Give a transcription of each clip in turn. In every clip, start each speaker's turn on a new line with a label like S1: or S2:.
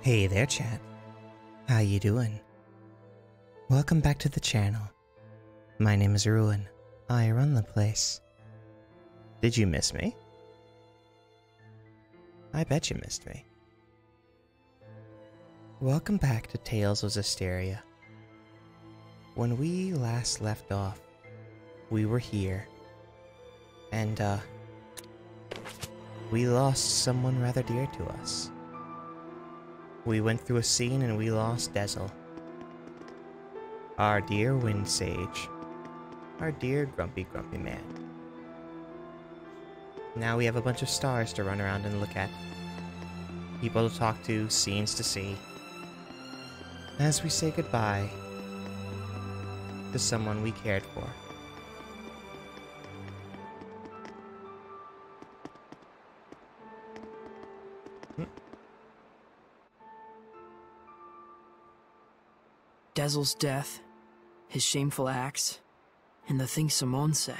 S1: Hey there, chat. How you doing? Welcome back to the channel. My name is Ruin. I run the place. Did you miss me? I bet you missed me. Welcome back to Tales of Zestiria. When we last left off, we were here, and we lost someone rather dear to us. We went through a scene and we lost Dezel. Our dear Wind Sage. Our dear grumpy man. Now we have a bunch of stars to run around and look at. People to talk to, scenes to see. As we say goodbye to someone we cared for.
S2: Dezel's death, his shameful acts, and the things Simone said.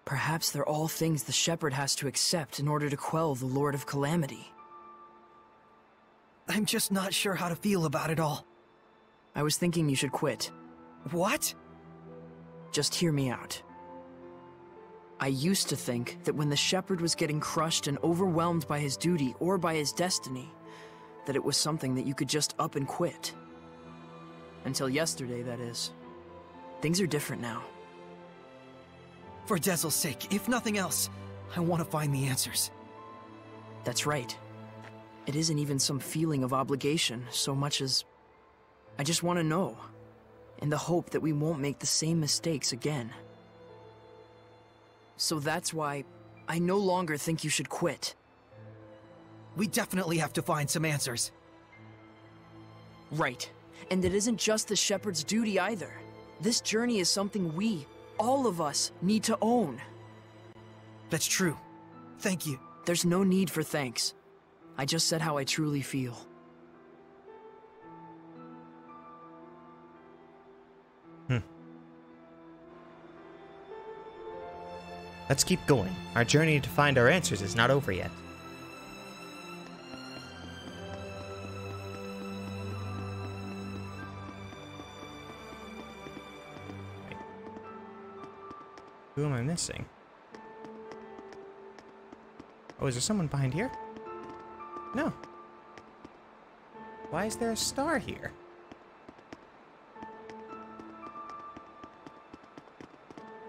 S2: Perhaps they're all things the Shepherd has to accept in order to quell the Lord of Calamity.
S3: I'm just not sure how to feel about it all.
S2: I was thinking you should quit.
S3: What?
S2: Just hear me out. I used to think that when the Shepherd was getting crushed and overwhelmed by his duty or by his destiny, that it was something that you could just up and quit. Until yesterday, that is. Things are different now.
S3: For Dezel's sake, if nothing else, I want to find the answers.
S2: That's right. It isn't even some feeling of obligation so much as I just want to know, in the hope that we won't make the same mistakes again. So that's why I no longer think you should quit.
S3: We definitely have to find some answers.
S2: Right. And it isn't just the Shepherd's duty either. This journey is something we, all of us, need to own.
S3: That's true. Thank you.
S2: There's no need for thanks. I just said how I truly feel.
S1: Let's keep going. Our journey to find our answers is not over yet. Who am I missing? Oh, is there someone behind here? No. Why is there a star here?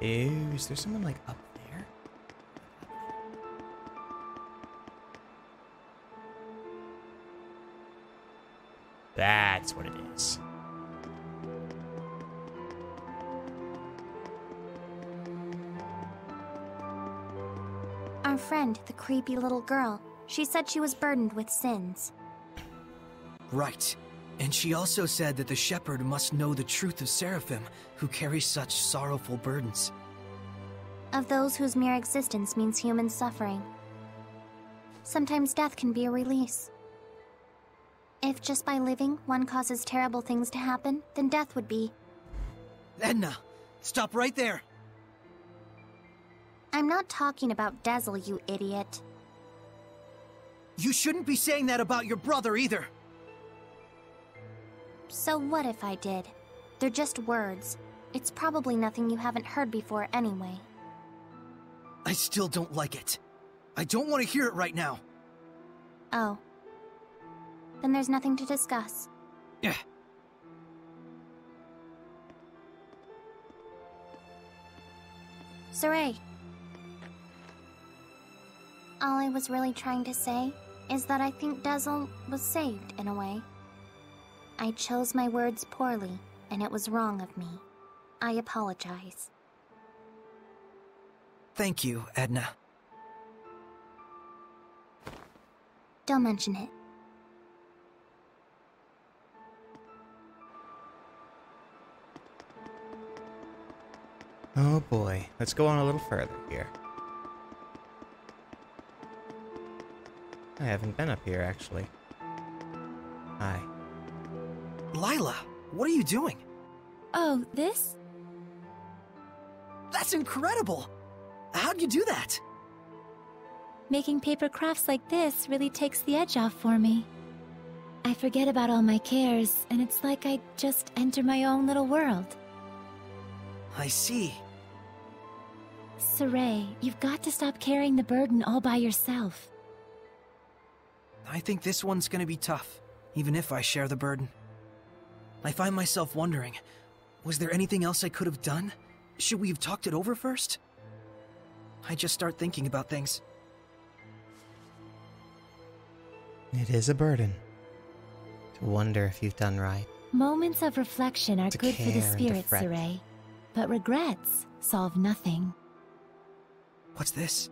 S1: Ew, is there someone like up there? That's what it is.
S4: Our friend, the creepy little girl, she said she was burdened with sins.
S3: Right. And she also said that the Shepherd must know the truth of Seraphim, who carry such sorrowful burdens.
S4: Of those whose mere existence means human suffering. Sometimes death can be a release. If just by living one causes terrible things to happen, then death would be.
S3: Edna, stop right there!
S4: I'm not talking about Dezel, you idiot.
S3: You shouldn't be saying that about your brother either!
S4: So what if I did? They're just words. It's probably nothing you haven't heard before anyway.
S3: I still don't like it. I don't want to hear it right now.
S4: Oh. Then there's nothing to discuss.
S3: Yeah.
S4: Saray. All I was really trying to say is that I think Dezel was saved in a way. I chose my words poorly, and it was wrong of me. I apologize.
S3: Thank you, Edna.
S4: Don't mention it.
S1: Oh boy, let's go on a little further here. I haven't been up here, actually. Hi.
S3: Lila, what are you doing?
S5: Oh, this?
S3: That's incredible! How'd you do that?
S5: Making paper crafts like this really takes the edge off for me. I forget about all my cares, and it's like I just enter my own little world.
S3: I see.
S5: Saray, you've got to stop carrying the burden all by yourself.
S3: I think this one's gonna be tough, even if I share the burden. I find myself wondering, was there anything else I could have done? Should we have talked it over first? I just start thinking about things.
S1: It is a burden to wonder if you've done right.
S5: Moments of reflection are
S1: To
S5: good for the
S1: care and to
S5: spirit,
S1: fret.
S5: Saray. But regrets solve nothing.
S3: What's this?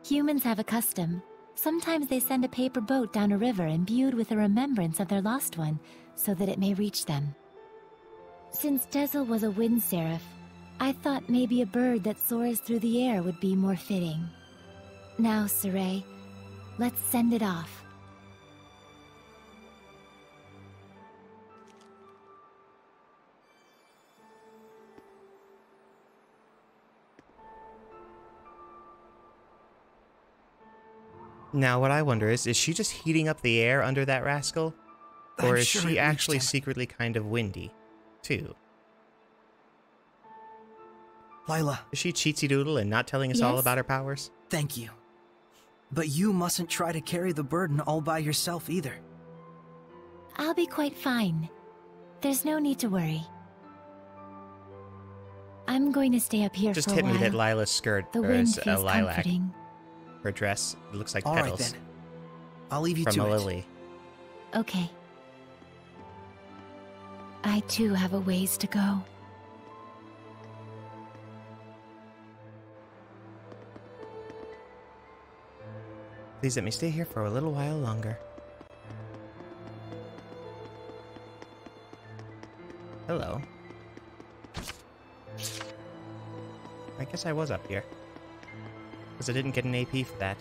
S5: Humans have a custom. Sometimes they send a paper boat down a river imbued with a remembrance of their lost one, so that it may reach them. Since Dezel was a wind seraph, I thought maybe a bird that soars through the air would be more fitting. Now, Saray, let's send it off.
S1: Now, what I wonder is she just heating up the air under that rascal? Or
S3: I'm
S1: is
S3: sure it
S1: she
S3: reached
S1: actually
S3: him.
S1: secretly kind of windy, too?
S3: Lila,
S1: Is she cheatsy doodle and not telling us all
S5: Yes?
S1: about her powers?
S3: thank you. But you mustn't try to carry the burden all by yourself either.
S5: I'll be quite fine. There's no need to worry. I'm going to stay up here
S1: Just
S5: for a
S1: hit
S5: while.
S1: me that Lila's skirt
S5: The
S1: or
S5: wind
S1: is a
S5: feels
S1: lilac.
S5: comforting.
S1: Her dress, it looks like
S3: All right
S1: petals
S3: then. I'll leave you
S1: from
S3: to
S1: a
S3: it.
S1: lily.
S5: Okay. I too have a ways to go.
S1: Please let me stay here for a little while longer. Hello. I guess I was up here. Because I didn't get an AP for that.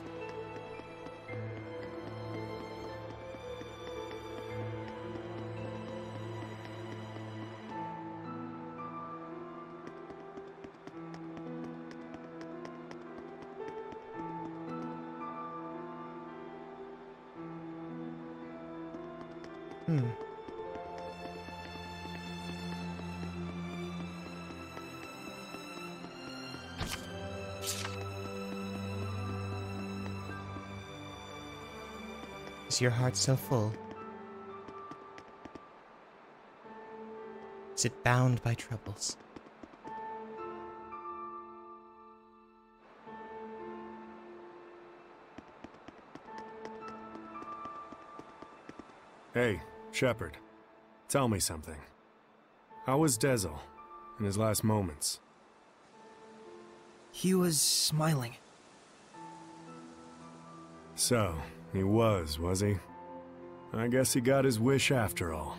S1: Is your heart so full? Is it bound by troubles?
S6: Hey, Shepard. Tell me something. How was Dezel in his last moments?
S3: He was smiling.
S6: So, he was he? I guess he got his wish after all.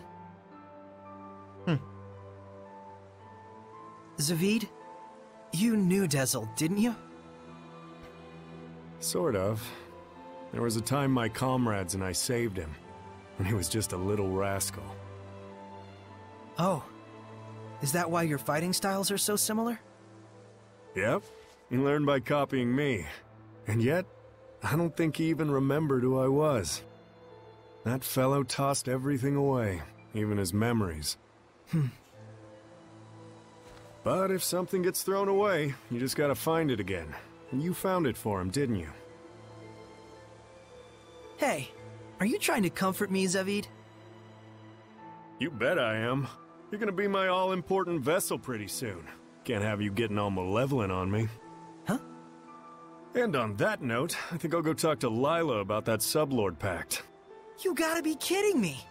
S3: Zavid, you knew Dezel, didn't you?
S6: Sort of. There was a time my comrades and I saved him, when he was just a little rascal.
S3: Oh. Is that why your fighting styles are so similar?
S6: Yep, he learned by copying me. And yet, I don't think he even remembered who I was. That fellow tossed everything away, even his memories. But if something gets thrown away, you just gotta find it again. And you found it for him, didn't you?
S3: Hey, are you trying to comfort me, Zavid?
S6: You bet I am. You're gonna be my all-important vessel pretty soon. Can't have you getting all malevolent on me.
S3: Huh?
S6: And on that note, I think I'll go talk to Lila about that Sublord Pact.
S3: You gotta be kidding me!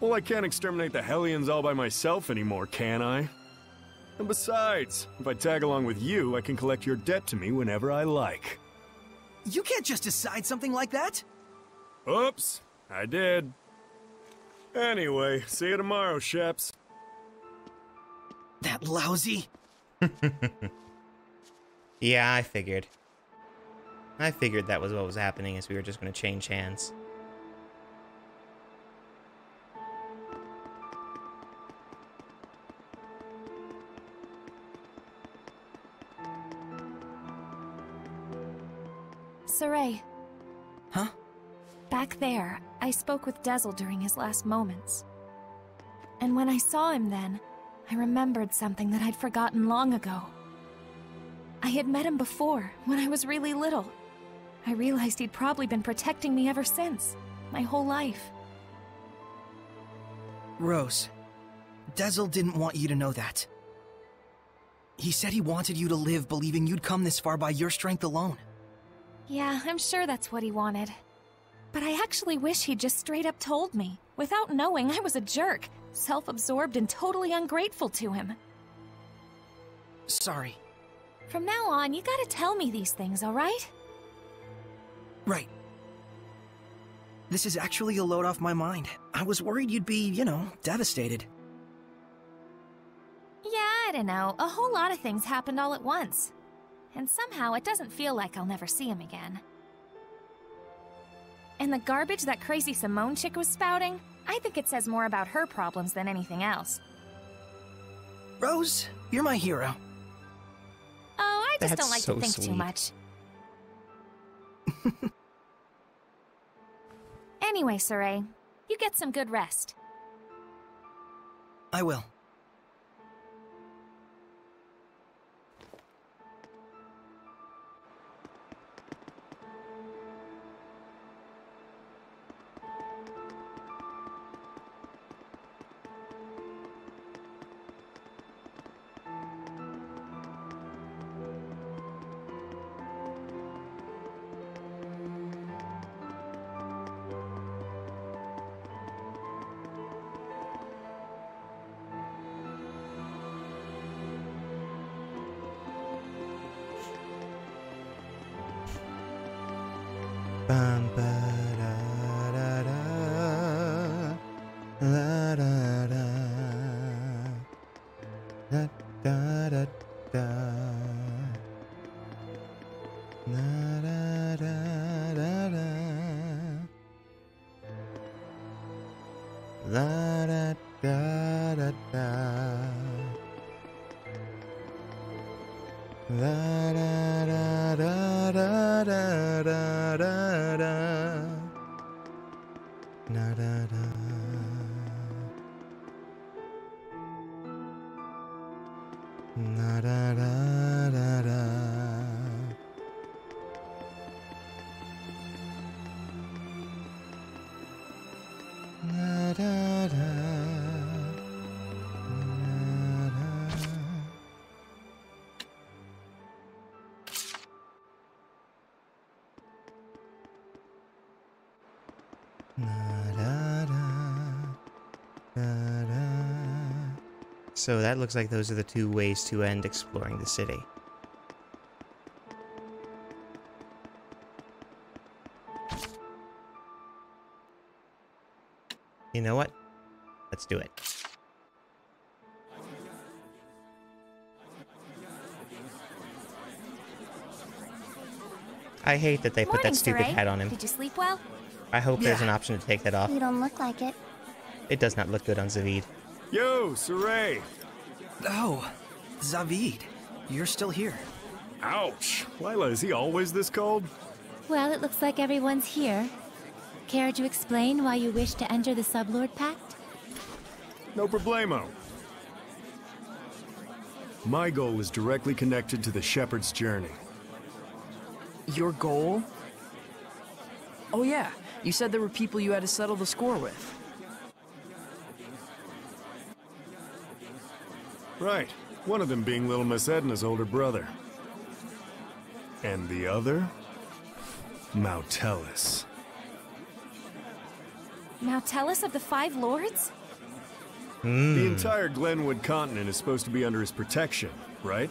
S6: Well, I can't exterminate the Hellions all by myself anymore, can I? And besides, if I tag along with you, I can collect your debt to me whenever I like.
S3: You can't just decide something like that!
S6: Oops, I did. Anyway, see you tomorrow, Sheps.
S3: That lousy...
S1: Yeah, I figured. I figured that was what was happening, is we were just going to change hands.
S5: Saray,
S3: Huh?
S7: Back there, I spoke with Dezel during his last moments. And when I saw him then, I remembered something that I'd forgotten long ago. I had met him before, when I was really little. I realized he'd probably been protecting me ever since, my whole life.
S3: Rose, Dezel didn't want you to know that. He said he wanted you to live believing you'd come this far by your strength alone.
S7: Yeah, I'm sure that's what he wanted. But I actually wish he'd just straight up told me, without knowing I was a jerk, self-absorbed and totally ungrateful to him.
S3: Sorry.
S7: From now on, you gotta tell me these things, alright?
S3: Right. This is actually a load off my mind. I was worried you'd be, devastated.
S7: Yeah, I don't know. A whole lot of things happened all at once. And somehow it doesn't feel like I'll never see him again. And the garbage that crazy Simone chick was spouting, I think it says more about her problems than anything else.
S3: Rose, you're my hero.
S7: Oh, I just
S1: That's
S7: don't like
S1: so
S7: to think
S1: sweet.
S7: too much. Anyway, Saray, you get some good rest.
S3: I will.
S1: Bum, ba, da, da, da, la, da, da, da, da, da, da, la, da, da, da, da, la, da, da, da, da, la, da, da, da, da, da, da, da, da. Na, da, da. Na, da, da, da, da. Na, da, da. Na, da. So that looks like those are the two ways to end exploring the city. You know what? Let's do it. I hate that they put
S7: Morning,
S1: that stupid
S7: Saray.
S1: hat on him.
S7: Did you sleep well?
S1: I hope there's
S3: Yeah.
S1: an option to take that off.
S4: You don't look like it.
S1: It does not look good on Zavid.
S6: Yo, Saray!
S3: Oh, Zavid, you're still here.
S6: Ouch! Lila, is he always this cold?
S5: Well, it looks like everyone's here. Care to explain why you wish to enter the Sublord Pact?
S6: No problemo. My goal is directly connected to the Shepherd's journey.
S2: Your goal? Oh yeah, you said there were people you had to settle the score with.
S6: Right. One of them being little Miss Edna's older brother. And the other? Mautellus.
S7: Mautellus of the Five Lords?
S6: The entire Glenwood continent is supposed to be under his protection, right?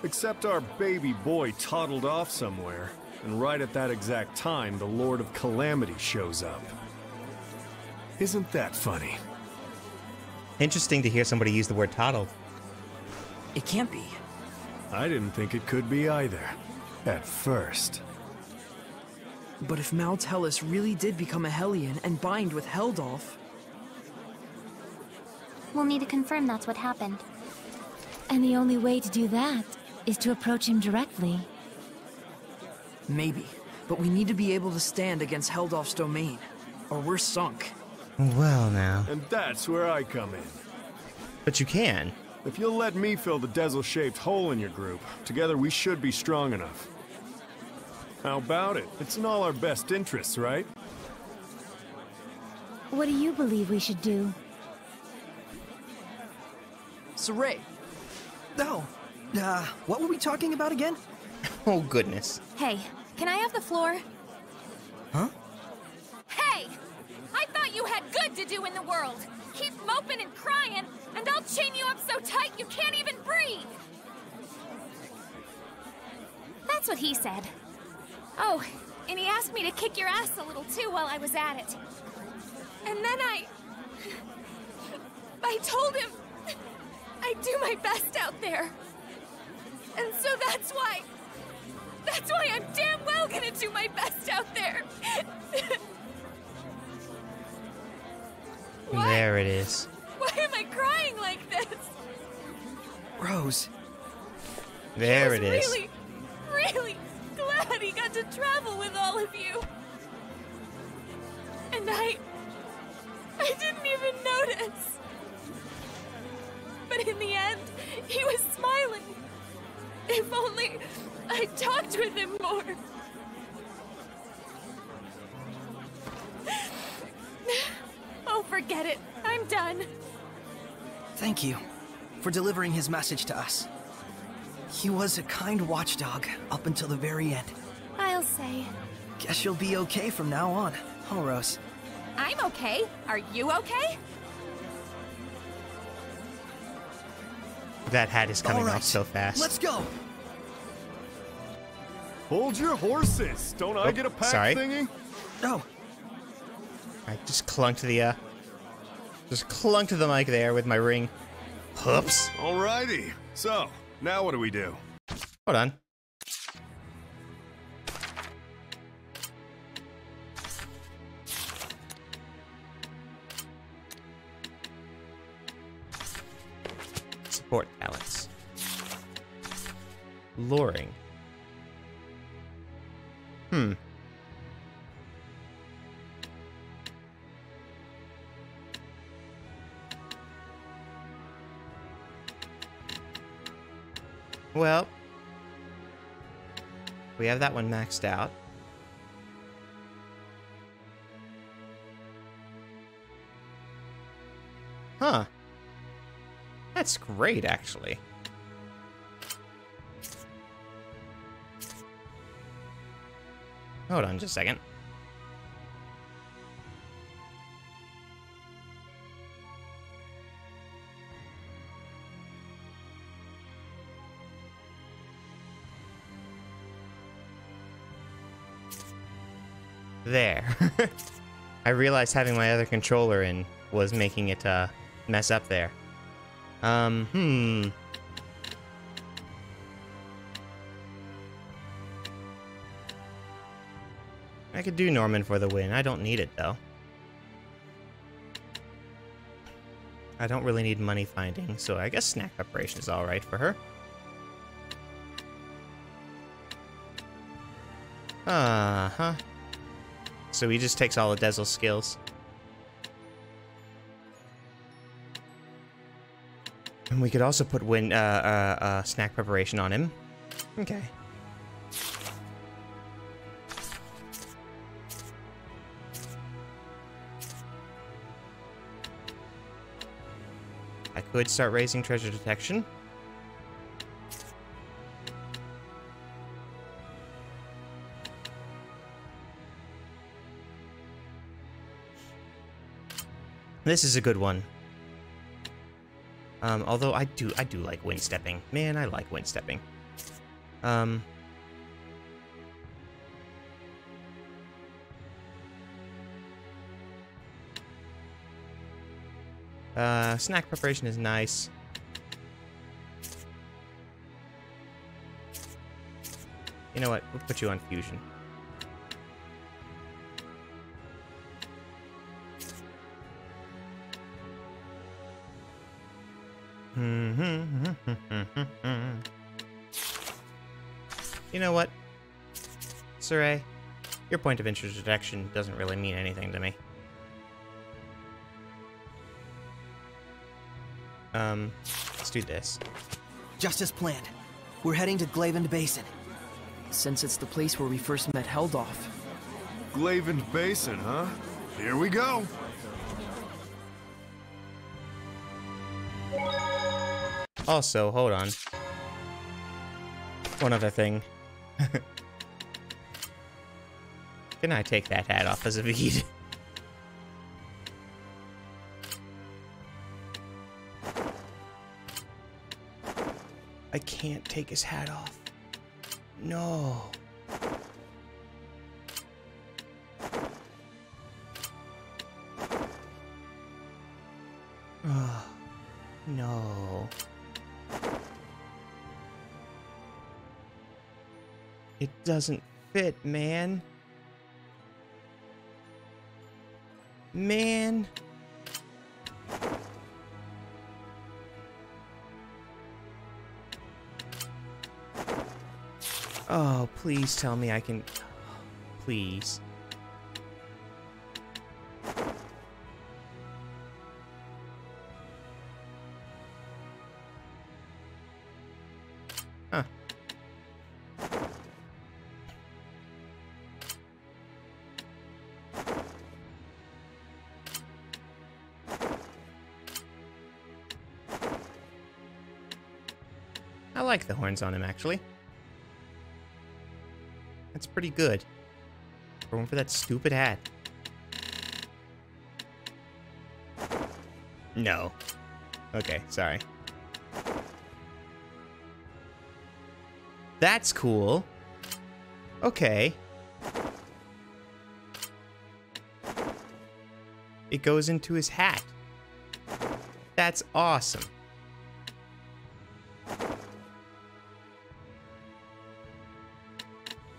S6: Except our baby boy toddled off somewhere, and right at that exact time, the Lord of Calamity shows up. Isn't that funny?
S1: Interesting to hear somebody use the word toddle.
S2: It can't be.
S6: I didn't think it could be either. At first.
S2: But if Mautellus really did become a Hellion and bind with Heldolf...
S4: We'll need to confirm that's what happened.
S5: And the only way to do that is to approach him directly.
S2: Maybe. but we need to be able to stand against Heldolf's domain, or we're sunk.
S1: Well, now.
S6: And that's where I come in.
S1: But you can.
S6: If you'll let me fill the Dezel-shaped hole in your group, together we should be strong enough. How about it? It's in all our best interests, right?
S5: What do you believe we should do?
S2: Saray,
S3: Oh, what were we talking about again?
S1: Oh, goodness.
S7: Hey, can I have the floor?
S3: Huh?
S7: Hey! I thought you had good to do in the world. Keep moping and crying, and I'll chain you up so tight you can't even breathe. That's what he said. Oh, and he asked me to kick your ass a little too while I was at it. And then I told him I'd do my best out there. And so that's why I'm damn well gonna do my best out there. Why?
S1: There it is.
S7: Why am I crying like this?
S3: Rose.
S1: There it
S7: I was
S1: is.
S7: really, really glad he got to travel with all of you. And I didn't even notice. But in the end, he was smiling. If only I talked with him more. Oh, forget it. I'm done.
S3: Thank you for delivering his message to us. He was a kind watchdog up until the very end.
S7: I'll say.
S3: Guess you'll be okay from now on, huh, Rose?
S7: I'm okay. Are you okay?
S1: That hat is coming
S3: All right,
S1: off so fast.
S3: Let's go!
S6: Hold your horses! Don't I get a pack
S1: sorry.
S6: thingy?
S3: Oh,
S1: I just clung to the, mic there with my ring. Oops.
S6: Alrighty. So, now what do we do?
S1: Hold on. Support talents. Luring. Well, we have that one maxed out. Huh. That's great, actually. Hold on just a second. There. I realized having my other controller in was making it mess up there. I could do Norman for the win. I don't need it, though. I don't really need money finding, so I guess snack preparation is alright for her. Uh-huh. So he just takes all of Dezel's skills. And we could also put snack preparation on him. Okay. I could start raising treasure detection. This is a good one. Although I do like wind stepping. Man, I like wind stepping. Snack preparation is nice. You know what? We'll put you on fusion. You know what, Saray? Your point of introduction doesn't really mean anything to me. Let's do this.
S3: Just as planned. We're heading to Glavend Basin.
S2: Since it's the place where we first met Heldoff.
S6: Glavend Basin, huh? Here we go.
S1: Also, hold on. One other thing. Can I take that hat off as a bead? I can't take his hat off. No. Oh, no. It doesn't fit, man. Man. Oh, please tell me I can... Please. Huh. I like the horns on him, actually. That's pretty good. Going for that stupid hat. No. Okay, sorry. That's cool. Okay. It goes into his hat. That's awesome.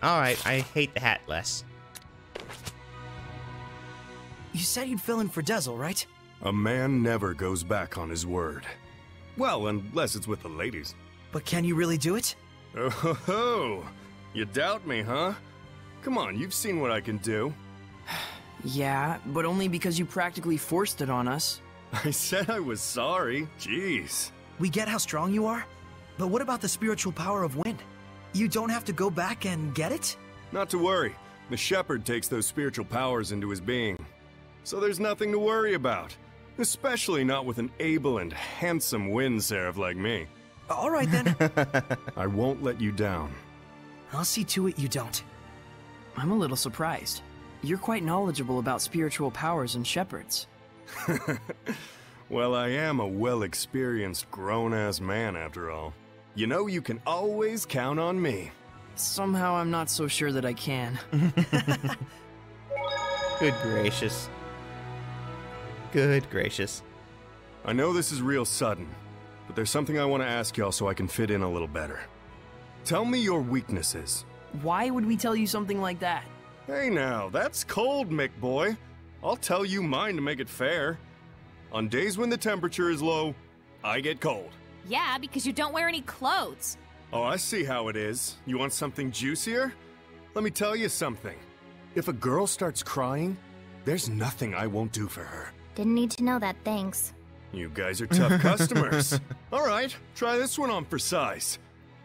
S1: Alright, I hate the hat less.
S3: You said you'd fill in for Dezel, right?
S6: A man never goes back on his word. Well, unless it's with the ladies.
S3: But can you really do it?
S6: Oh ho ho! You doubt me, huh? Come on, you've seen what I can do.
S2: Yeah, but only because you practically forced it on us.
S6: I said I was sorry. Jeez.
S3: We get how strong you are, but what about the spiritual power of wind? You don't have to go back and get it?
S6: Not to worry. The shepherd takes those spiritual powers into his being. So there's nothing to worry about. Especially not with an able and handsome wind seraph like me.
S3: All right then.
S6: I won't let you down.
S3: I'll see to it you don't.
S2: I'm a little surprised. You're quite knowledgeable about spiritual powers and shepherds.
S6: Well, I am a well-experienced grown-ass man after all. You know you can always count on me.
S2: Somehow I'm not so sure that I can.
S1: Good gracious. Good gracious.
S6: I know this is real sudden, but there's something I want to ask y'all so I can fit in a little better. Tell me your weaknesses.
S2: Why would we tell you something like that?
S6: Hey now, that's cold, Mick boy. I'll tell you mine to make it fair. On days when the temperature is low, I get cold.
S7: Yeah, because you don't wear any clothes.
S6: Oh, I see how it is. You want something juicier? Let me tell you something. If a girl starts crying, there's nothing I won't do for her.
S4: Didn't need to know that, thanks.
S6: You guys are tough customers. All right, try this one on for size.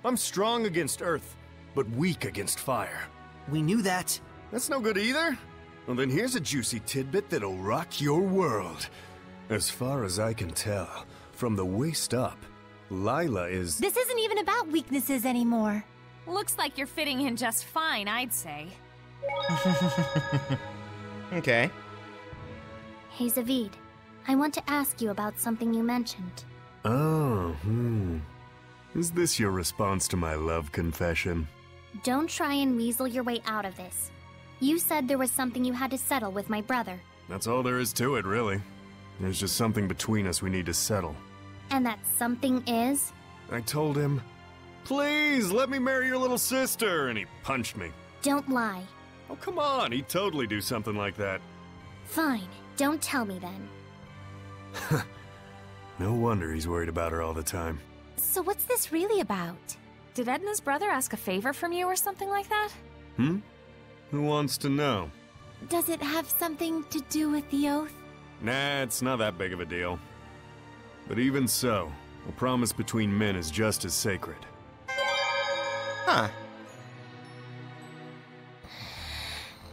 S6: I'm strong against earth, but weak against fire.
S3: We knew that.
S6: That's no good either. Well, then here's a juicy tidbit that'll rock your world. As far as I can tell, from the waist up, Lila is...
S5: This isn't even about weaknesses anymore.
S7: Looks like you're fitting in just fine, I'd say.
S1: Okay.
S4: Hey, Zavid. I want to ask you about something you mentioned.
S6: Oh, Is this your response to my love confession?
S4: Don't try and weasel your way out of this. You said there was something you had to settle with my brother.
S6: That's all there is to it, really. There's just something between us we need to settle.
S4: And that something is?
S6: I told him, please, let me marry your little sister, and he punched me.
S4: Don't lie.
S6: Oh, come on, he'd totally do something like that.
S4: Fine. Don't tell me then.
S6: No wonder he's worried about her all the time.
S5: So what's this really about?
S7: Did Edna's brother ask a favor from you or something like that?
S6: Who wants to know?
S5: Does it have something to do with the oath?
S6: Nah, it's not that big of a deal. But even so, a promise between men is just as sacred.
S1: Huh.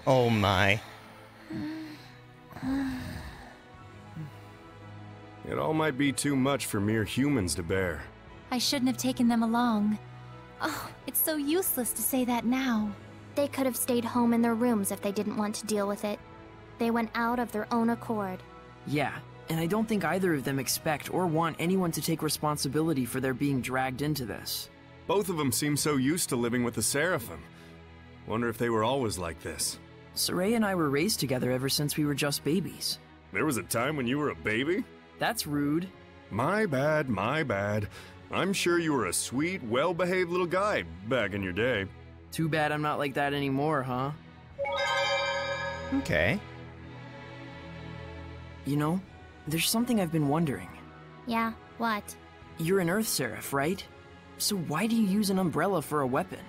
S1: Oh my.
S6: It all might be too much for mere humans to bear.
S5: I shouldn't have taken them along. Oh, it's so useless to say that now.
S4: They could have stayed home in their rooms if they didn't want to deal with it. They went out of their own accord.
S2: Yeah, and I don't think either of them expect or want anyone to take responsibility for their being dragged into this.
S6: Both of them seem so used to living with the Seraphim. Wonder if they were always like this.
S2: Saray and I were raised together ever since we were just babies.
S6: There was a time when you were a baby?
S2: That's rude.
S6: My bad, my bad. I'm sure you were a sweet, well-behaved little guy back in your day.
S2: Too bad I'm not like that anymore, huh?
S1: Okay.
S2: You know, there's something I've been wondering.
S4: Yeah, what?
S2: You're an Earth Seraph, right? So why do you use an umbrella for a weapon?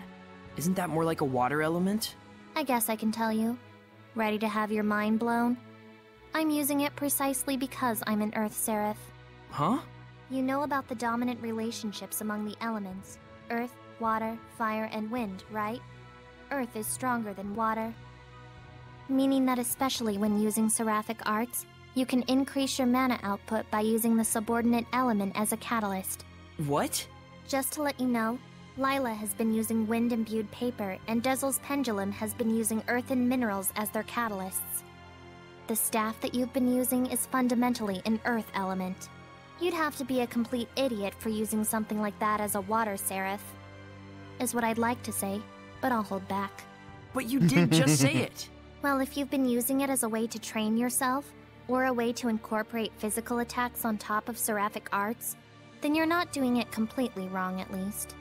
S2: Isn't that more like a water element?
S4: I guess I can tell you. Ready to have your mind blown? I'm using it precisely because I'm an Earth Seraph.
S2: Huh?
S4: You know about the dominant relationships among the elements. Earth, water, fire, and wind, right? Earth is stronger than water. Meaning that especially when using seraphic arts, you can increase your mana output by using the subordinate element as a catalyst.
S2: What?
S4: Just to let you know, Lila has been using wind-imbued paper, and Dezel's pendulum has been using earthen minerals as their catalysts. The staff that you've been using is fundamentally an earth element. You'd have to be a complete idiot for using something like that as a water seraph. Is what I'd like to say, but I'll hold back.
S2: But you did just say it.
S4: Well, if you've been using it as a way to train yourself, or a way to incorporate physical attacks on top of seraphic arts, then you're not doing it completely wrong, at least.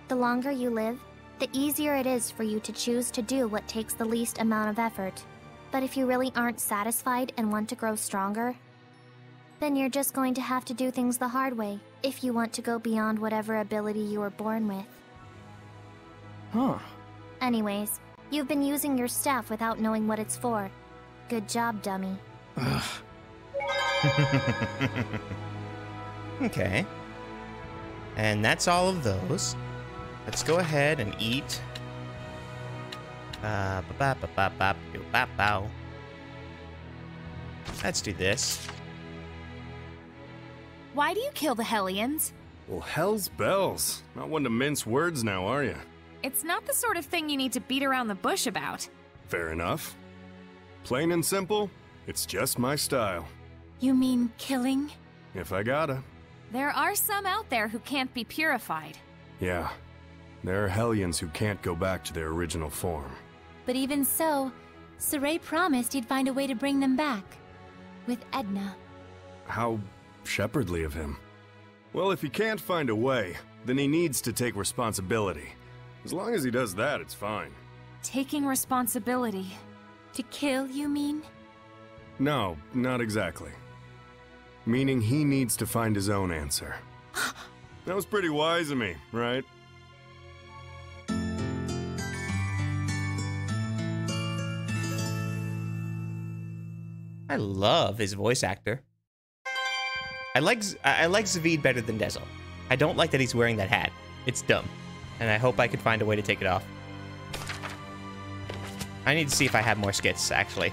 S4: The longer you live, the easier it is for you to choose to do what takes the least amount of effort. But if you really aren't satisfied and want to grow stronger, then you're just going to have to do things the hard way if you want to go beyond whatever ability you were born with.
S2: Huh.
S4: Anyways, you've been using your staff without knowing what it's for. Good job, dummy.
S1: Okay. And that's all of those. Let's go ahead and eat. Let's do this.
S7: Why do you kill the Hellions?
S6: Well, hell's bells. Not one to mince words now, are you?
S7: It's not the sort of thing you need to beat around the bush about.
S6: Fair enough. Plain and simple, it's just my style.
S5: You mean killing?
S6: If I gotta.
S7: There are some out there who can't be purified.
S6: Yeah. There are Hellions who can't go back to their original form.
S5: But even so, Saray promised he'd find a way to bring them back. With Edna.
S6: How shepherdly of him. Well, if he can't find a way, then he needs to take responsibility. As long as he does that, it's fine.
S7: Taking responsibility.
S5: To kill, you mean?
S6: No, not exactly. Meaning he needs to find his own answer. That was pretty wise of me, right?
S1: I love his voice actor. I like Zaveid better than Dezel. I don't like that he's wearing that hat. It's dumb. And I hope I could find a way to take it off. I need to see if I have more skits, actually.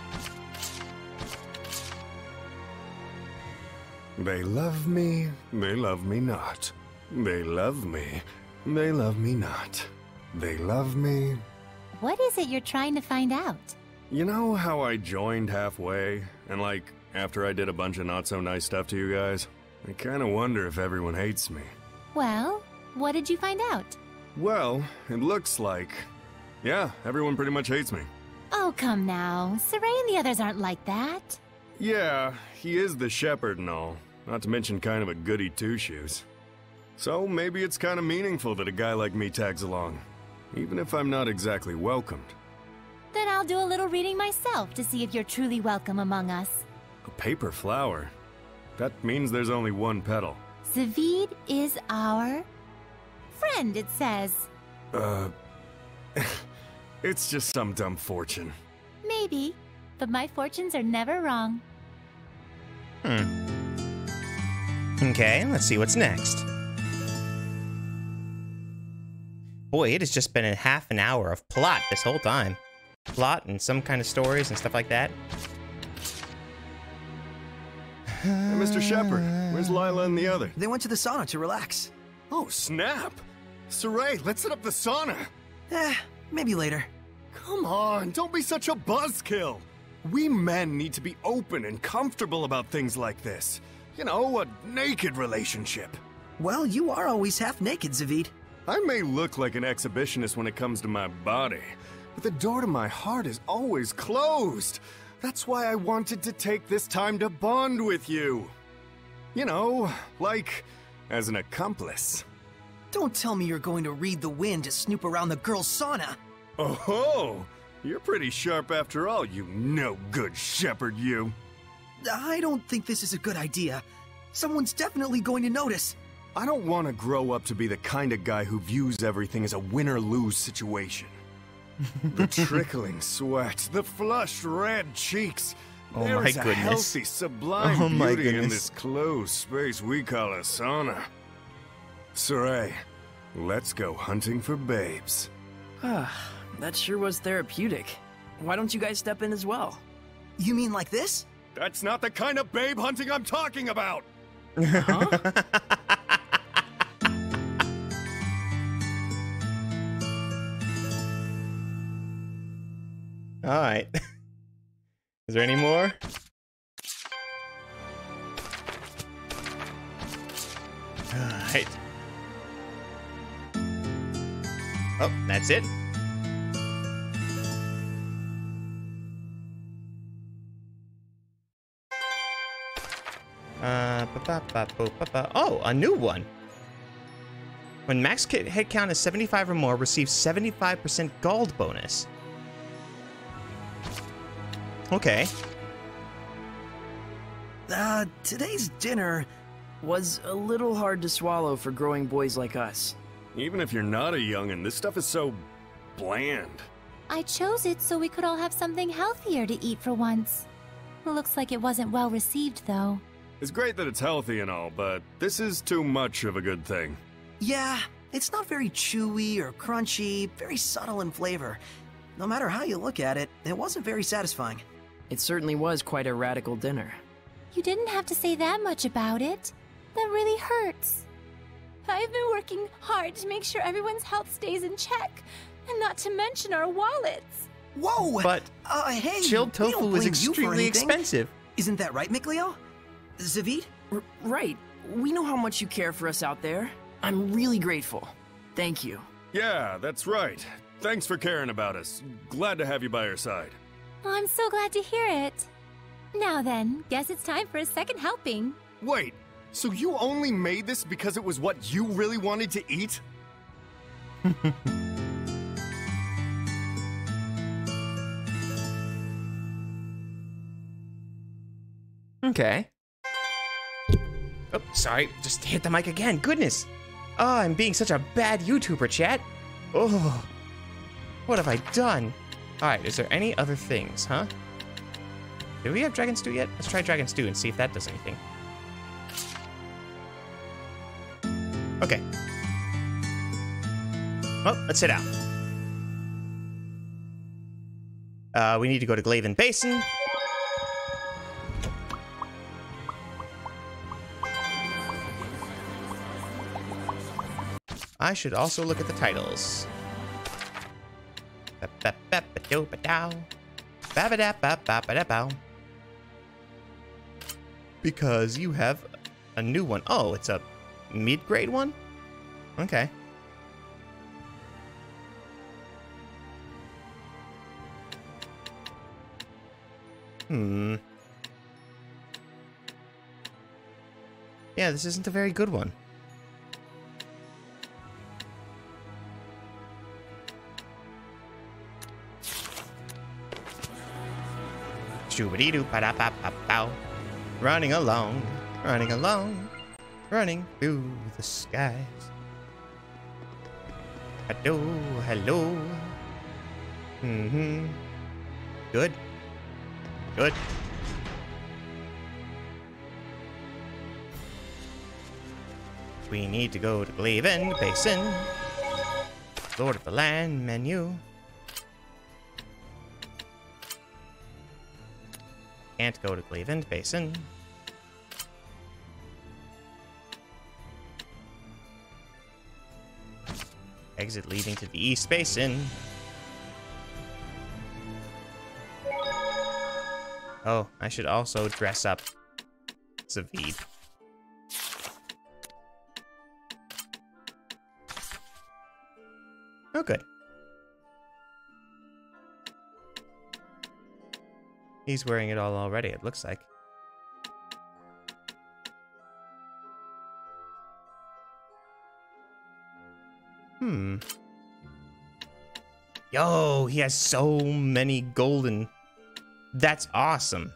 S6: They love me not. They love me not. They love me.
S5: What is it you're trying to find out?
S6: You know how I joined halfway, and after I did a bunch of not-so-nice stuff to you guys? I kinda wonder if everyone hates me.
S5: Well, what did you find out?
S6: Well, it looks like... yeah, everyone pretty much hates me.
S5: Oh, come now. Saray and the others aren't like that.
S6: Yeah, he is the shepherd and all, not to mention kind of a goody two-shoes. So maybe it's kind of meaningful that a guy like me tags along, even if I'm not exactly welcomed.
S5: Then I'll do a little reading myself to see if you're truly welcome among us.
S6: A paper flower? That means there's only one petal.
S5: Zaveid is our friend, it says.
S6: It's just some dumb fortune.
S5: Maybe, but my fortunes are never wrong.
S1: Okay, let's see what's next. Boy, it has just been a half an hour of plot this whole time. Plot and some kind of stories and stuff like that.
S6: Hey, Mr. Shepard, where's Lila and the other?
S3: They went to the sauna to relax.
S6: Oh, snap! Saray, let's set up the sauna!
S3: Maybe later.
S6: Come on, don't be such a buzzkill! We men need to be open and comfortable about things like this. You know, a naked relationship.
S3: Well, you are always half naked, Zavid.
S6: I may look like an exhibitionist when it comes to my body, but the door to my heart is always closed. That's why I wanted to take this time to bond with you. You know, like, as an accomplice.
S3: Don't tell me you're going to read the wind to snoop around the girls' sauna.
S6: Oh, you're pretty sharp after all, you no-good shepherd, you.
S3: I don't think this is a good idea. Someone's definitely going to notice.
S6: I don't want to grow up to be the kind of guy who views everything as a win-or-lose situation. The trickling sweat, the flushed red cheeks.
S1: Oh
S6: There
S1: my
S6: is a
S1: goodness.
S6: healthy, sublime
S1: Oh my
S6: beauty in
S1: goodness.
S6: this closed space we call a sauna. Saray, let's go hunting for babes.
S2: That sure was therapeutic. Why don't you guys step in as well?
S3: You mean like this?
S6: That's not the kind of babe hunting I'm talking about!
S1: Alright. Is there any more? Alright. Oh, that's it. Oh, a new one. When max head count is 75 or more, receive 75% gold bonus. Okay.
S3: Today's dinner...
S2: Was a little hard to swallow for growing boys like us.
S6: Even if you're not a youngin', this stuff is so bland.
S5: I chose it so we could all have something healthier to eat for once. Looks like it wasn't well received, though.
S6: It's great that it's healthy and all, but this is too much of a good thing.
S3: Yeah, it's not very chewy or crunchy, very subtle in flavor. No matter how you look at it, it wasn't very satisfying.
S2: It certainly was quite a radical dinner.
S5: You didn't have to say that much about it. That really hurts. I've been working hard to make sure everyone's health stays in check, and not to mention our wallets.
S3: Whoa!
S1: But
S3: hey,
S1: chilled
S3: we don't
S1: tofu is
S3: blame you for
S1: extremely
S3: anything.
S1: expensive.
S3: Isn't that right, Mikleo? Zavid?
S2: Right. We know how much you care for us out there. I'm really grateful. Thank you.
S6: Yeah, that's right. Thanks for caring about us. Glad to have you by our side.
S5: I'm so glad to hear it. Now then, guess it's time for a second helping.
S6: Wait, so you only made this because it was what you really wanted to eat?
S1: Okay. Oh, sorry. Just hit the mic again. Goodness. Oh, I'm being such a bad YouTuber, chat. Oh. What have I done? Alright, is there any other things, huh? Do we have Dragon Stew yet? Let's try Dragon Stew and see if that does anything. Okay. Well, let's head out. We need to go to Glaven Basin. I should also look at the titles. Because you have a new one. Oh, it's a mid-grade one? Okay. Yeah, this isn't a very good one. Shoo-ba-dee-doo-ba-da-ba-ba-bow. Running along, running through the skies. Hello, hello. Mm-hmm. Good. Good. We need to go to Glaven Basin. Lord of the Land menu. Can't go to Glaven Basin. Exit leading to the East Basin. Oh, I should also dress up Zavid. Oh, good. He's wearing it all already, it looks like. Yo, he has so many golden. That's awesome.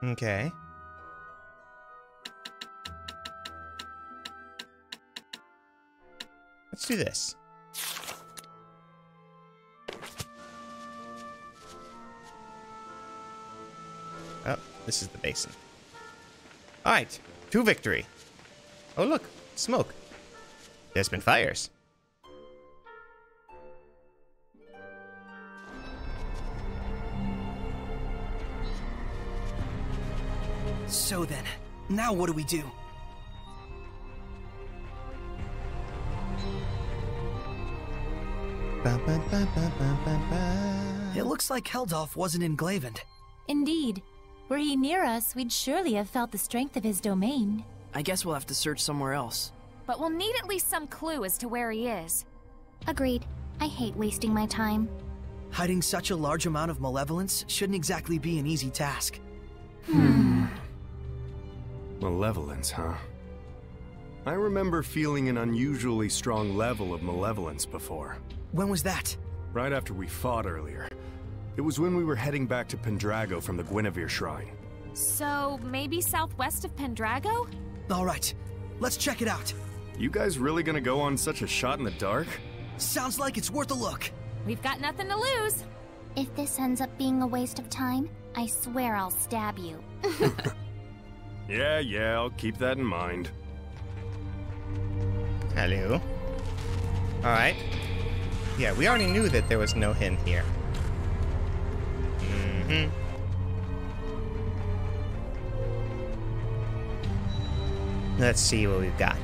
S1: Okay. Let's do this. Oh, this is the basin. Alright, to victory. Oh look, smoke. There's been fires.
S3: So then, now what do we do? It looks like Heldolf wasn't in Glavend.
S5: Indeed. Were he near us, we'd surely have felt the strength of his domain.
S2: I guess we'll have to search somewhere else.
S7: But we'll need at least some clue as to where he is.
S4: Agreed. I hate wasting my time.
S3: Hiding such a large amount of malevolence shouldn't exactly be an easy task.
S6: Malevolence, huh? I remember feeling an unusually strong level of malevolence before.
S3: When was that?
S6: Right after we fought earlier. It was when we were heading back to Pendrago from the Guinevere Shrine.
S7: So, maybe southwest of Pendrago?
S3: Alright, let's check it out.
S6: You guys really gonna go on such a shot in the dark?
S3: Sounds like it's worth a look.
S7: We've got nothing to lose.
S4: If this ends up being a waste of time, I swear I'll stab you.
S6: Yeah, I'll keep that in mind.
S1: Hello. Alright. Yeah, we already knew that there was no hint here. Let's see what we've got.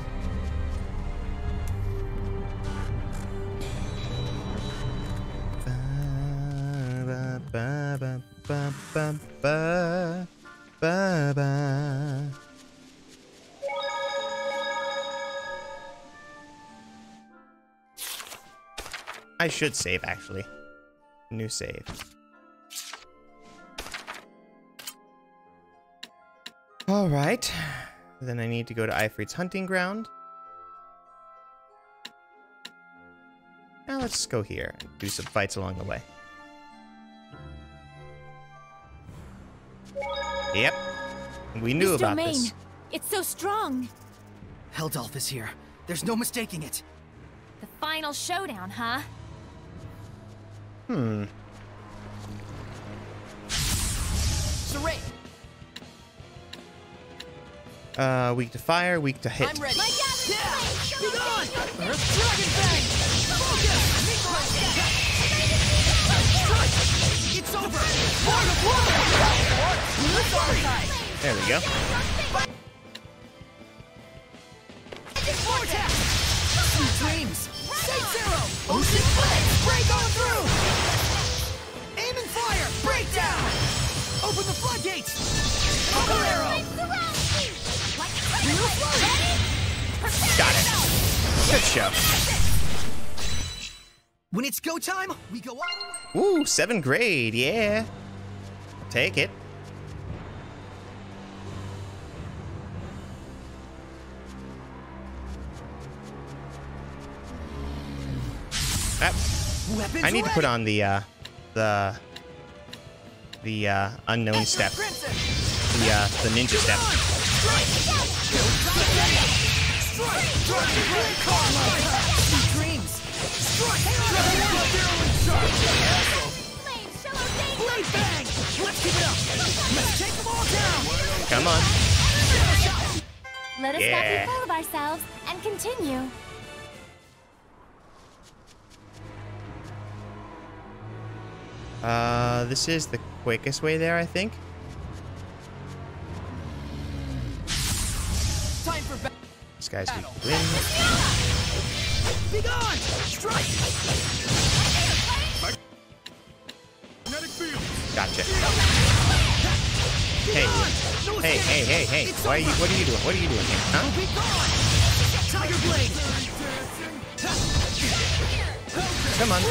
S1: I should save, actually. New save. Alright. Then I need to go to Ifrit's hunting ground. Now let's go here and do some fights along the way. Yep. We knew about this.
S7: It's so strong.
S3: Heldolf is here. There's no mistaking it.
S7: The final showdown, huh?
S2: Saray!
S1: Weak to fire, weak to hit.
S2: I'm ready.
S3: Yeah! Be gone! Earth Dragon Fang! Focus! Strike! It's over! War to war!
S1: There we go.
S3: Vortex! Sweet dreams! Saint Zero! Ocean Blade! Break on through! Aim and fire! Break down! Open the floodgates! Bubble arrow!
S1: Got it. Good show.
S3: When it's go time, we go on.
S1: Ooh, 7th grade, yeah. Take it.
S3: Weapons
S1: I need to put on the unknown step. The ninja step. Come on.
S5: Let us not be full of ourselves and continue.
S1: This is the quickest way there, I think.
S2: Time for battle.
S1: This guy's weak to wind.
S3: Be gone! Strike!
S1: Gotcha. Hey. Hey. What are you doing? What are you doing here? Huh?
S3: Be gone! Tiger Blade!
S1: Come on.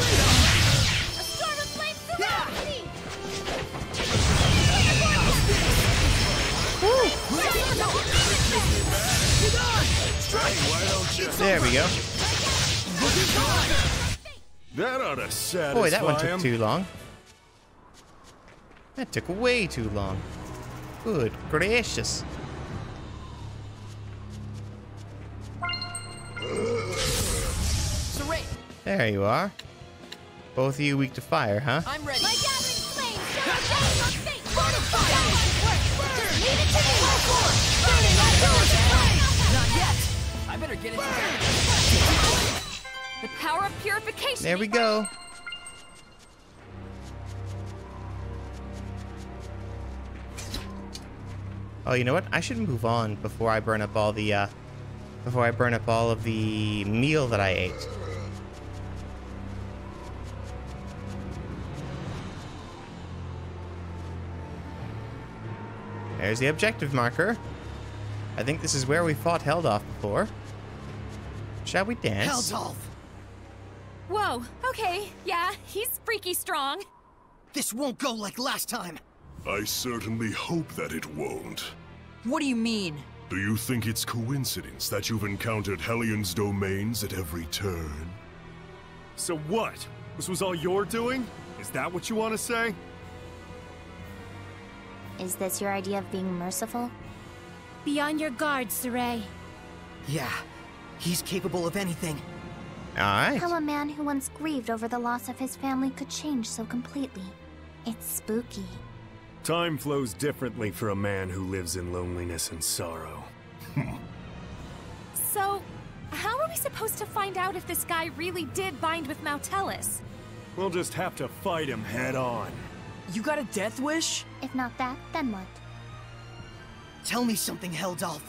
S1: There we go.
S6: That ought to satisfy
S1: Boy, that one took
S6: him.
S1: too long. That took way too long. Good gracious. There you are. Both of you weak to fire, huh?
S2: I'm ready.
S7: My gathering flames shall obey your fate!
S2: Not yet. I better get into there.
S7: The power of purification!
S1: There we go. Oh, you know what? I should move on before I burn up all the meal that I ate. There's the objective marker. I think this is where we fought Heldolf before. Shall we dance?
S3: Heldolf!
S7: Whoa, okay, yeah, he's freaky strong.
S3: This won't go like last time.
S8: I certainly hope that it won't.
S2: What do you mean?
S8: Do you think it's coincidence that you've encountered Hellion's domains at every turn?
S6: So what? This was all your doing? Is that what you want to say?
S4: Is this your idea of being merciful?
S5: Be on your guard, Saray.
S3: Yeah, he's capable of anything.
S1: Alright.
S4: How a man who once grieved over the loss of his family could change so completely. It's spooky.
S6: Time flows differently for a man who lives in loneliness and sorrow.
S7: So, how are we supposed to find out if this guy really did bind with Mautellus?
S6: We'll just have to fight him head on.
S2: You got a death wish?
S4: If not that, then what?
S3: Tell me something, Heldolf.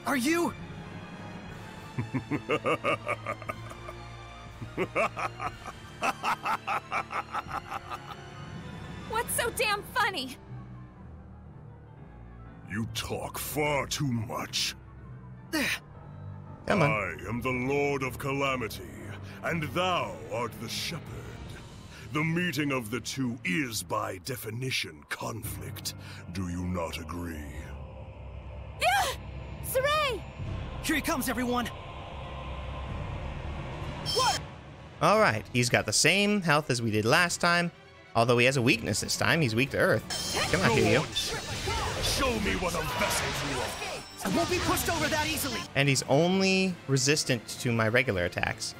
S3: Are you?
S7: What's so damn funny?
S8: You talk far too much.
S1: Come on.
S8: I am the Lord of Calamity, and thou art the Shepherd. The meeting of the two is, by definition, conflict. Do you not agree?
S7: Yeah! Saray!
S3: Here he comes, everyone!
S1: Alright, he's got the same health as we did last time. Although he has a weakness this time. He's weak to earth. Come on, Hugh.
S8: Show me what a vessel you are.
S3: I won't be pushed over that easily!
S1: And he's only resistant to my regular attacks.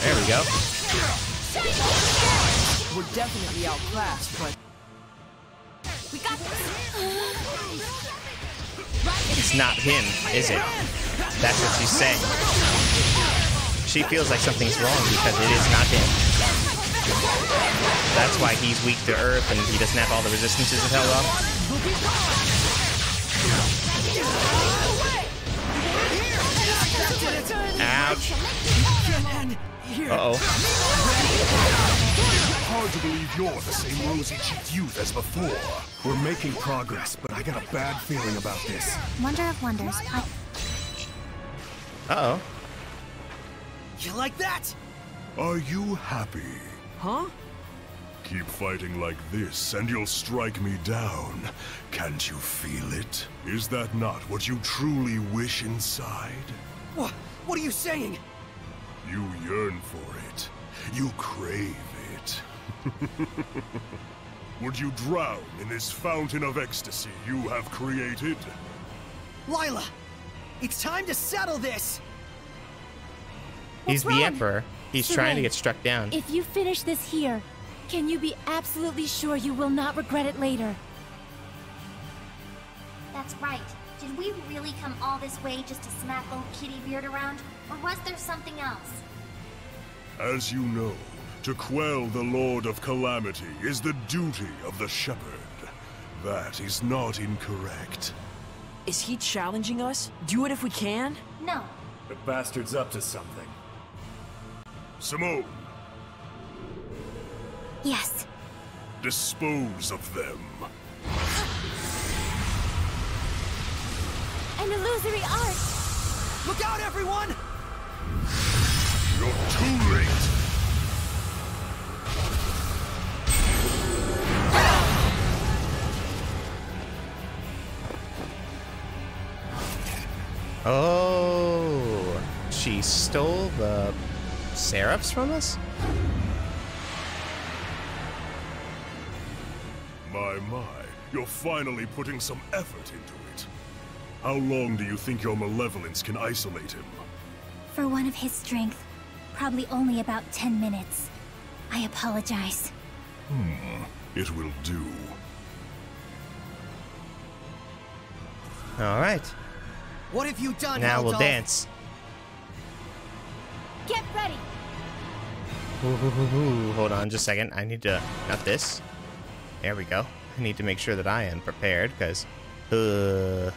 S1: There we go.
S2: We're definitely outclassed, but
S7: We got this!
S1: It's not him, is it? That's what she's saying. She feels like something's wrong because it is not him. That's why he's weak to earth and he doesn't have all the resistances of Heldolf. Ouch. Uh-oh.
S8: Hard to believe you're the same rosy-cheeked youth as before.
S6: We're making progress, but I got a bad feeling about this.
S4: Wonder of wonders.
S1: Uh-oh.
S3: You like that?
S8: Are you happy?
S2: huh?
S8: Keep fighting like this, and you'll strike me down. Can't you feel it? Is that not what you truly wish inside?
S3: What are you saying?
S8: You yearn for it. You crave it. Would you drown in this fountain of ecstasy you have created?
S3: Lila, it's time to settle this.
S1: He's the Emperor. He's trying to get struck down.
S5: If you finish this here, can you be absolutely sure you will not regret it later?
S4: That's right. Did we really come all this way just to smack old Kitty Beard around? Or was there something else?
S8: As you know, to quell the Lord of Calamity is the duty of the Shepherd. That is not incorrect.
S2: Is he challenging us? Do it if we can?
S4: No.
S6: The bastard's up to something.
S8: Simone,
S5: Yes.
S8: dispose of them.
S5: An illusory art!
S3: Look out, everyone!
S8: You're too late.
S1: Oh, she stole the seraphs from us?
S8: My, you're finally putting some effort into it. How long do you think your malevolence can isolate him?
S5: For one of his strength, probably only about 10 minutes. I apologize.
S8: It will do.
S1: All right.
S3: What have you done,
S1: Now we'll
S3: Heldolf?
S1: dance.
S5: Get ready!
S1: Ooh, hold on just a second. I need to... Not this. There we go. I need to make sure that I am prepared, because... Oh,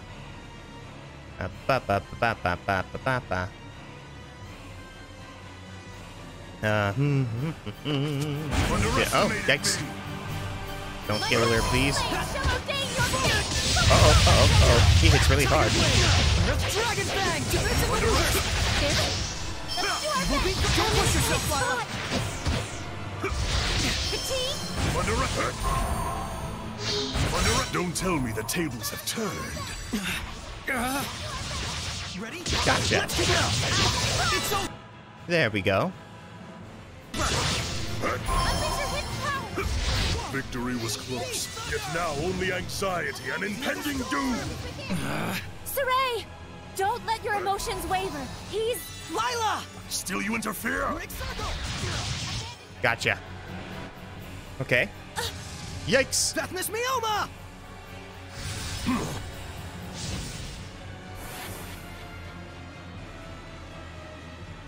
S1: yikes. Don't kill her, please. Uh-oh. He hits really hard.
S3: Dragon Bang! Don't push yourself, Lila!
S8: Don't tell me the tables have turned.
S3: Ready?
S1: Gotcha.
S3: Let's kick it out! It's over!
S1: There we go.
S8: Victory was close, yet now only anxiety and impending doom.
S5: Saray! Don't let your emotions waver. He's...
S3: Lila!
S8: Still you interfere?
S1: Gotcha. Okay. Yikes.
S3: Deathmas Mioma!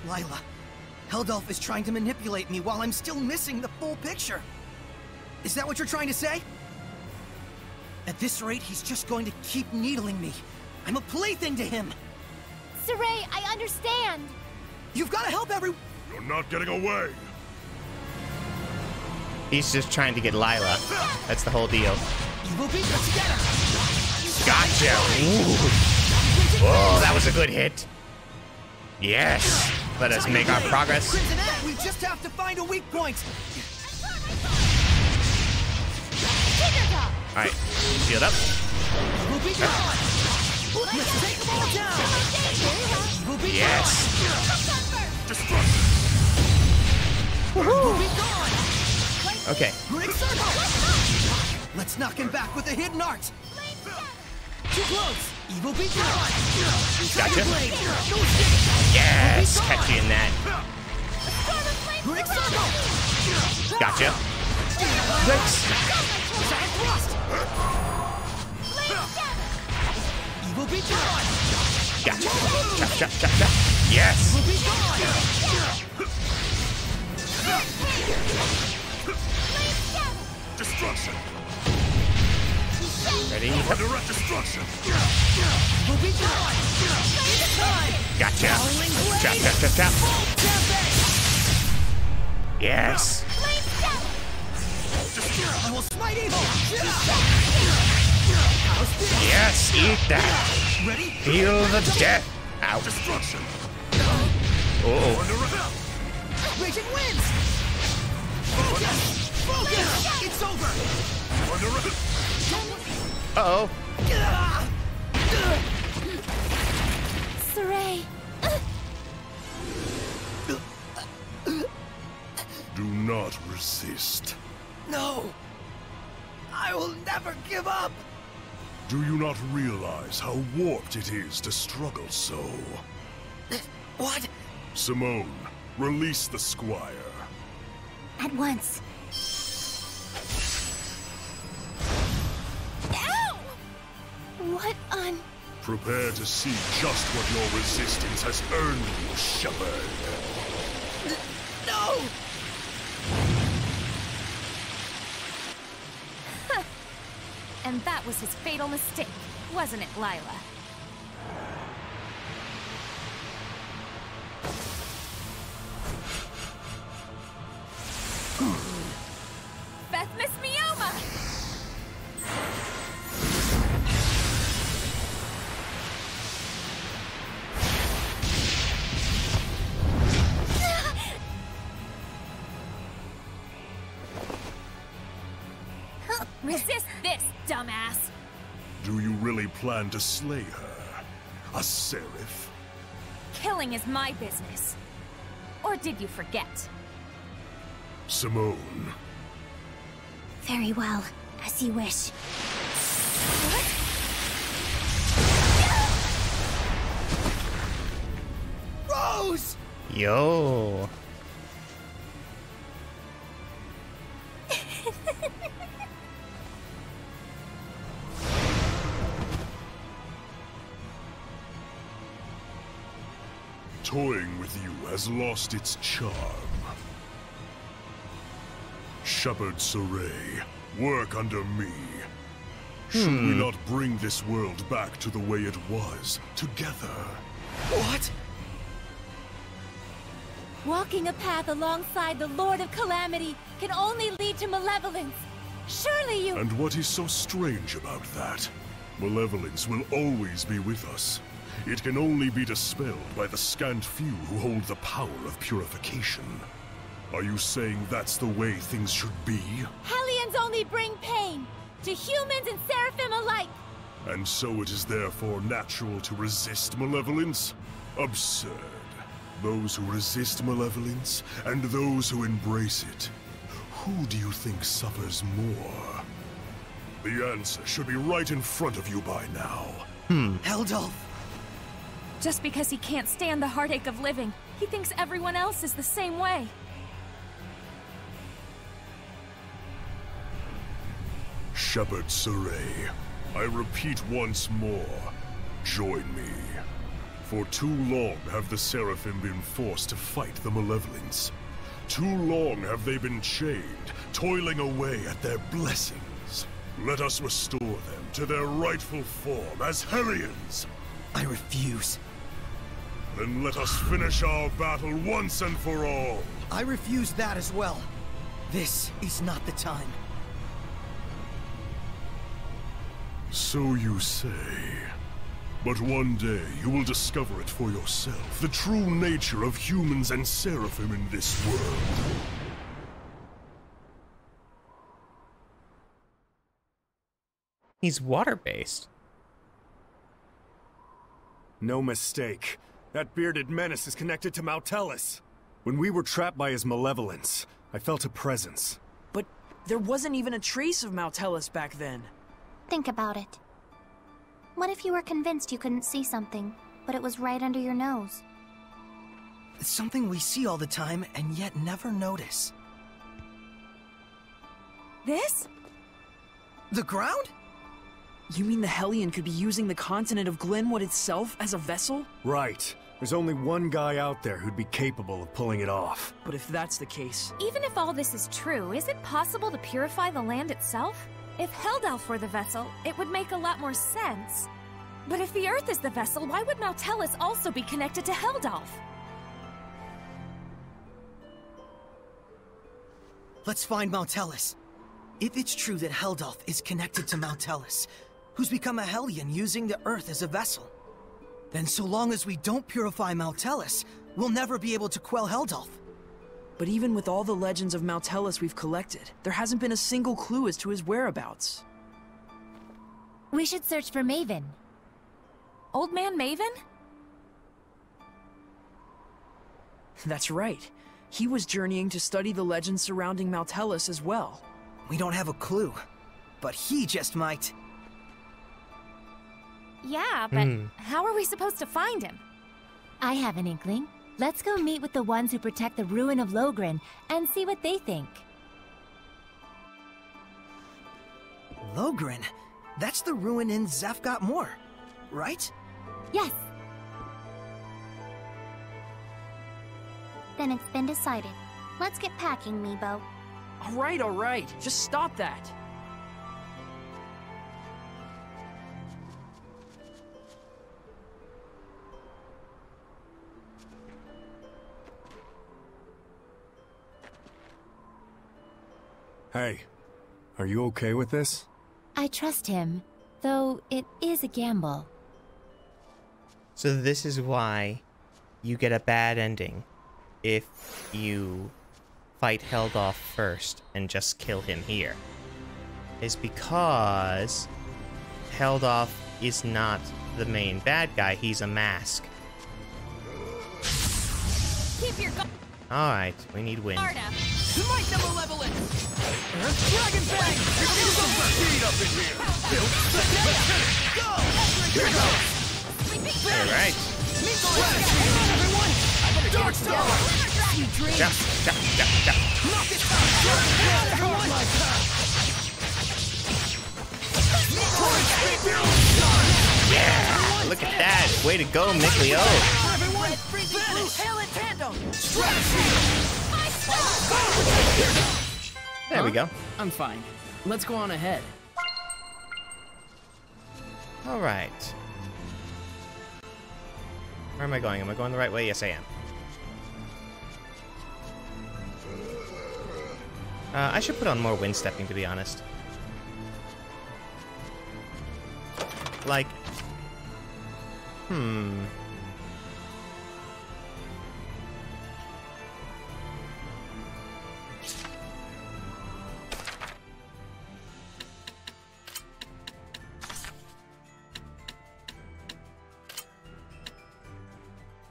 S3: Lila, Heldolf is trying to manipulate me while I'm still missing the full picture. Is that what you're trying to say? At this rate, he's just going to keep needling me. I'm a plaything to him.
S5: Saray, I understand.
S3: You've got to help every...
S8: You're not getting away.
S1: He's just trying to get Lila. That's the whole deal.
S3: You will beat us together.
S1: Gotcha. Ooh. Oh, that was a good hit. Yes. Let us make our progress.
S3: Crimsonette, we just have to find a weak point.
S1: All right. Shield up.
S3: We'll be gone. Let's take them all down. We'll be
S1: Yes.
S3: We'll be gone.
S1: Okay.
S3: Great circle. Let's knock him back with a hidden art. Too close. Evil be gone.
S1: Gotcha.
S3: Blade. No
S1: Yes. Catch you in that.
S3: Great circle.
S1: Gotcha. Yikes.
S3: Giant thrust. Evil be gone.
S1: Gotcha. Chop, chop, chop, chop. Yes.
S3: Evil be gone.
S8: Destruction.
S1: Ready?
S8: Direct destruction.
S3: Evil be gone. It's time.
S1: Gotcha. Chop, chop, chop, chop. Yes.
S3: I will smite evil.
S1: Yes. Eat that.
S3: Ready?
S1: Feel the death. Ow.
S8: Destruction.
S1: Oh.
S3: Raging winds. Focus. Focus! It's over!
S1: Uh-oh.
S7: Saray!
S8: Do not resist.
S3: No! I will never give up!
S8: Do you not realize how warped it is to struggle so?
S3: What?
S8: Simone, release the squire.
S4: At once.
S7: Ow! What on...
S8: Prepare to see just what your resistance has earned you, Shepherd.
S3: No!
S7: And that was his fatal mistake, wasn't it, Lila? Bethmis Mioma! Resist this, dumbass!
S8: Do you really plan to slay her? A seraph?
S7: Killing is my business. Or did you forget?
S8: Simone.
S4: Very well. As you wish.
S7: What?
S3: Rose!
S1: Yo.
S8: Toying with you has lost its charm. Shepherd Saray, work under me. Should we not bring this world back to the way it was, together?
S3: What?
S5: Walking a path alongside the Lord of Calamity can only lead to malevolence. Surely you...
S8: And what is so strange about that? Malevolence will always be with us. It can only be dispelled by the scant few who hold the power of purification. Are you saying that's the way things should be?
S5: Hellions only bring pain, to humans and seraphim alike.
S8: And so it is therefore natural to resist malevolence? Absurd. Those who resist malevolence, and those who embrace it. Who do you think suffers more? The answer should be right in front of you by now.
S3: Heldolf!
S7: Just because he can't stand the heartache of living, he thinks everyone else is the same way.
S8: Shepherd Saray, I repeat once more, join me. For too long have the Seraphim been forced to fight the Malevolence. Too long have they been chained, toiling away at their blessings. Let us restore them to their rightful form as Hellions.
S3: I refuse.
S8: Then let us finish our battle once and for all.
S3: I refuse that as well. This is not the time.
S8: So you say. But one day you will discover it for yourself, the true nature of humans and Seraphim in this world.
S1: He's water-based.
S6: No mistake. That bearded menace is connected to Mautelis. When we were trapped by his malevolence, I felt a presence.
S2: But there wasn't even a trace of Mautelis back then.
S4: Think about it. What if you were convinced you couldn't see something, but it was right under your nose?
S3: It's something we see all the time and yet never notice.
S7: This?
S3: The ground?
S2: You mean the Hellion could be using the continent of Glenwood itself as a vessel?
S6: Right. There's only one guy out there who'd be capable of pulling it off.
S2: But if that's the case...
S7: Even if all this is true, is it possible to purify the land itself? If Heldalf were the vessel, it would make a lot more sense. But if the Earth is the vessel, why would Mautelis also be connected to Heldalf?
S3: Let's find Mautelis. If it's true that Heldalf is connected to Mautelis, who's become a Hellion using the Earth as a vessel, then so long as we don't purify Mautelis, we'll never be able to quell Heldalf.
S2: But even with all the legends of Mount Hellas we've collected, there hasn't been a single clue as to his whereabouts.
S5: We should search for Maven.
S7: Old Man Maven?
S2: That's right. He was journeying to study the legends surrounding Mount Hellas as well.
S3: We don't have a clue, but he just might.
S7: Yeah, but how are we supposed to find him?
S5: I have an inkling. Let's go meet with the ones who protect the ruin of Logren and see what they think.
S3: Logren? That's the ruin in Zafgot Moor, right?
S5: Yes.
S4: Then it's been decided. Let's get packing, Meebo.
S2: All right. Just stop that.
S6: Hey, are you okay with this?
S5: I trust him, though it is a gamble.
S1: So this is why you get a bad ending if you fight Heldoff first and just kill him here. Is because Heldoff is not the main bad guy, he's a mask.
S7: Keep your
S1: Alright, we need wind.
S7: guard up.
S2: Smite the malevolence! Dragon Bang!
S8: Speed up in here!
S1: Alright.
S2: Dark Star! You dream!
S1: Jump. Yeah! Look at that! Way to go, Mikleo!
S2: Everyone, freezing blue, hail in tandem!
S1: There we go.
S2: I'm fine. Let's go on ahead.
S1: Alright. Where am I going? Am I going the right way? Yes, I am. I should put on more wind stepping, to be honest. Like...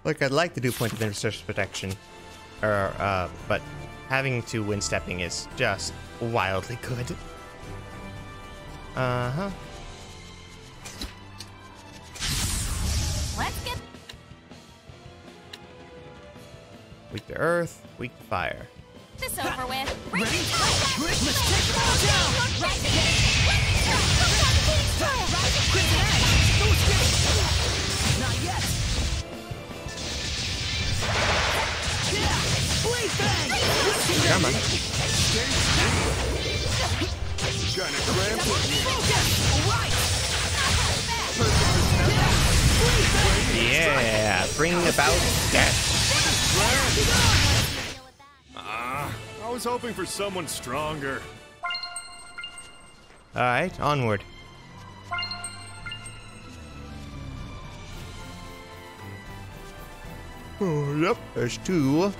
S1: Like, I'd like to do point of interest protection, but having to wind stepping is just wildly good. Uh-huh.
S7: Let's get
S1: Weak to earth, weak to fire.
S7: this over with.
S3: Ready? Let's take them all down! Not yet! Blaze bang!
S1: Come on.
S8: Kinda cramped.
S1: Yeah, bring about death.
S8: I was hoping for someone stronger.
S1: Alright, onward. Oh, yep, there's 2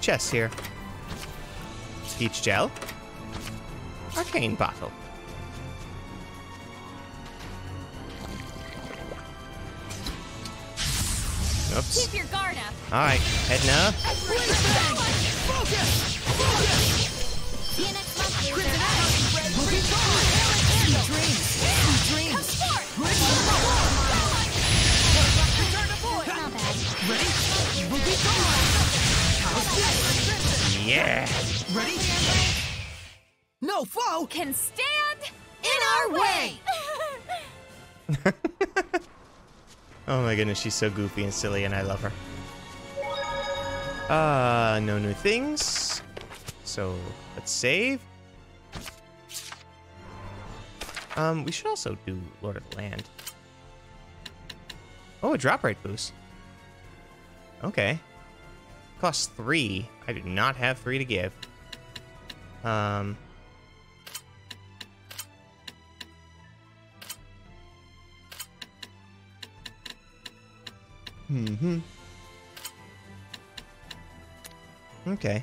S1: chests here. Peach gel. Arcane bottle. Oops.
S7: Keep your guard up.
S1: Alright, heading up.
S7: See you next month, loser.
S3: Dreams!
S4: Not bad.
S1: Yeah.
S3: Ready? No foe
S7: Can stand
S3: in our way!
S1: Oh my goodness, she's so goofy and silly and I love her. No new things. So, let's save. We should also do Lord of the Land. Oh, a drop rate boost. Okay. Costs 3. I do not have 3 to give. Okay.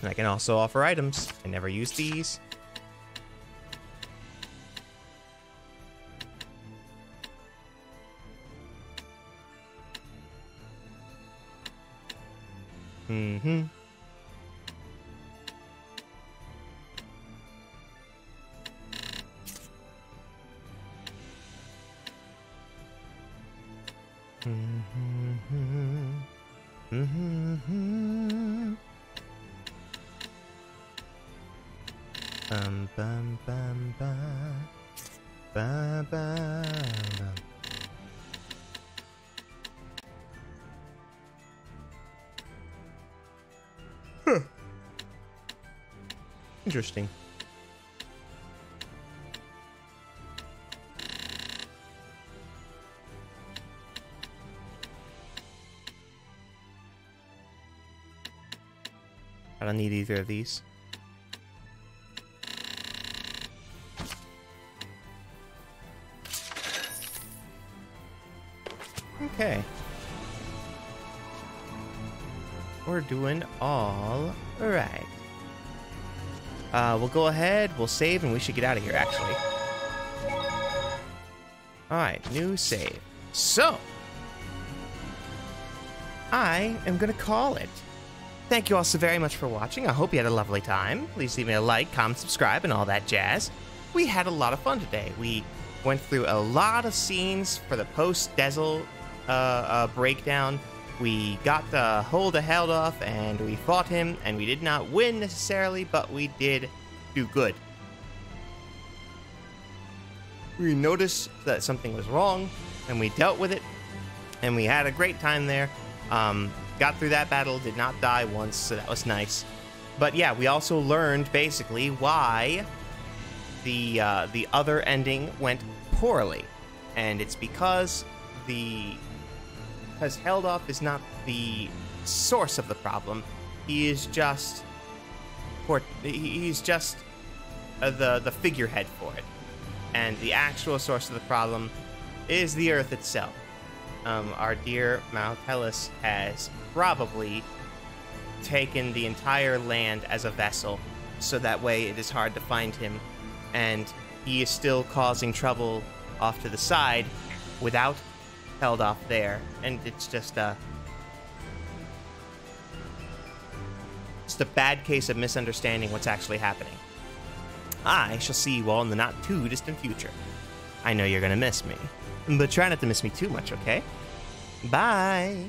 S1: And I can also offer items. I never use these. Mm-hmm. Bum bum bum bum bum bum. Huh. Interesting. I don't need either of these. Okay. We're doing all right. We'll go ahead, we'll save, and we should get out of here, actually. Alright, new save. So, I am gonna call it. Thank you all so very much for watching. I hope you had a lovely time. Please leave me a like, comment, subscribe, and all that jazz. We had a lot of fun today. We went through a lot of scenes for the post-Dezel breakdown. We got the hold of held off, and we fought him, and we did not win necessarily, but we did do good. We noticed that something was wrong, and we dealt with it, and we had a great time there. Got through that battle, did not die once, so that was nice. But yeah, we also learned basically why the other ending went poorly, and it's because Heldoff is not the source of the problem. He is just the figurehead for it, and the actual source of the problem is the Earth itself. Our dear Maltellus has probably taken the entire land as a vessel, so that way it is hard to find him, and he is still causing trouble off to the side without Heldoff there, and it's just a bad case of misunderstanding what's actually happening. I shall see you all in the not too distant future. I know you're gonna miss me, but try not to miss me too much, okay? Bye!